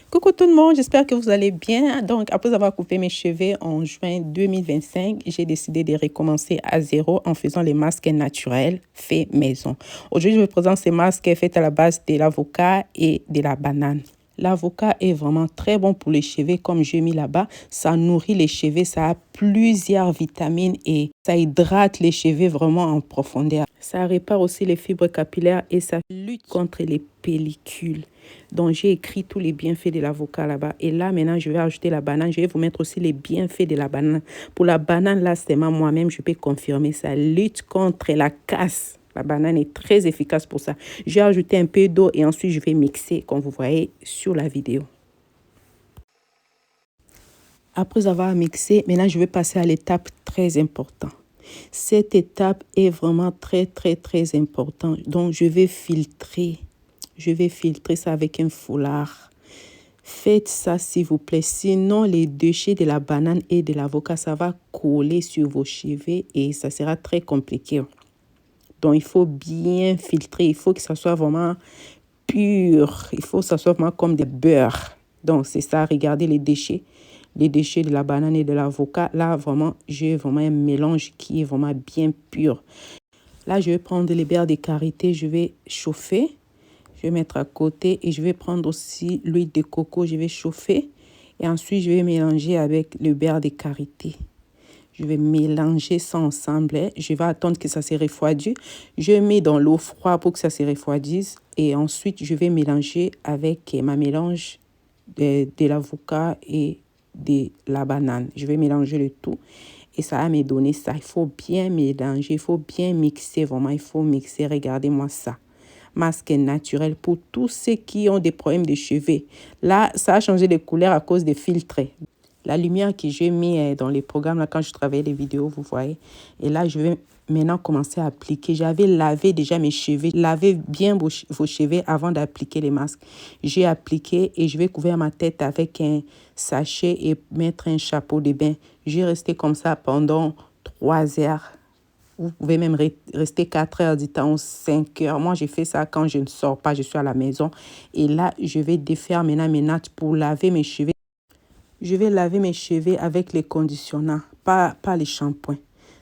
Coucou tout le monde, j'espère que vous allez bien. Donc, après avoir coupé mes cheveux en juin 2025, j'ai décidé de recommencer à zéro en faisant les masques naturels faits maison. Aujourd'hui, je vous présente ces masques faits à la base de l'avocat et de la banane. L'avocat est vraiment très bon pour les cheveux, comme j'ai mis là-bas. Ça nourrit les cheveux, ça a plusieurs vitamines et ça hydrate les cheveux vraiment en profondeur. Ça répare aussi les fibres capillaires et ça lutte contre les pellicules. Donc, j'ai écrit tous les bienfaits de l'avocat là-bas. Et là, maintenant, je vais ajouter la banane. Je vais vous mettre aussi les bienfaits de la banane. Pour la banane, là, c'est moi-même, je peux confirmer. Ça lutte contre la casse. La banane est très efficace pour ça. J'ai ajouté un peu d'eau et ensuite, je vais mixer, comme vous voyez sur la vidéo. Après avoir mixé, maintenant, je vais passer à l'étape très importante. Cette étape est vraiment très importante. Donc, je vais filtrer. Je vais filtrer ça avec un foulard. Faites ça s'il vous plaît. Sinon, les déchets de la banane et de l'avocat, ça va coller sur vos cheveux et ça sera très compliqué. Donc, il faut bien filtrer. Il faut que ça soit vraiment pur. Il faut que ça soit vraiment comme des beurres. Donc, c'est ça. Regardez les déchets. Les déchets de la banane et de l'avocat. Là, vraiment, j'ai vraiment un mélange qui est vraiment bien pur. Là, je vais prendre les beurres de karité. Je vais chauffer. Je vais mettre à côté et je vais prendre aussi l'huile de coco. Je vais chauffer et ensuite je vais mélanger avec le beurre de karité. Je vais mélanger ça ensemble. Je vais attendre que ça se refroidisse. Je mets dans l'eau froide pour que ça se refroidisse et ensuite je vais mélanger avec ma mélange de l'avocat et de la banane. Je vais mélanger le tout et ça va me donner ça. Il faut bien mélanger, il faut bien mixer vraiment. Il faut mixer. Regardez-moi ça. Masque naturel pour tous ceux qui ont des problèmes de cheveux. Là, ça a changé de couleur à cause des filtres. La lumière que j'ai mis dans les programmes, là, quand je travaillais les vidéos, vous voyez. Et là, je vais maintenant commencer à appliquer. J'avais lavé déjà mes cheveux. Lavez bien vos cheveux avant d'appliquer les masques. J'ai appliqué et je vais couvrir ma tête avec un sachet et mettre un chapeau de bain. J'ai resté comme ça pendant 3 heures. Vous pouvez même rester 4 heures du temps ou 5 heures. Moi, j'ai fait ça quand je ne sors pas, je suis à la maison. Et là, je vais défaire maintenant mes nattes pour laver mes cheveux. Je vais laver mes cheveux avec les conditionnants, pas les shampoings.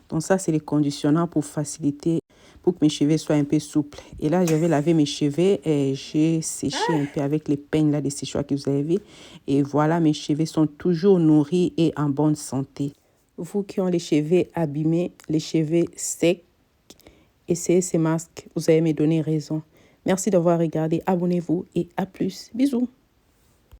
Donc ça, c'est les conditionnants pour faciliter, pour que mes cheveux soient un peu souples. Et là, j'avais lavé mes cheveux et j'ai séché un peu avec les peignes là, des séchoirs que vous avez vus. Et voilà, mes cheveux sont toujours nourris et en bonne santé. Vous qui ont les cheveux abîmés, les cheveux secs, essayez ces masques. Vous allez me donner raison. Merci d'avoir regardé. Abonnez-vous et à plus. Bisous.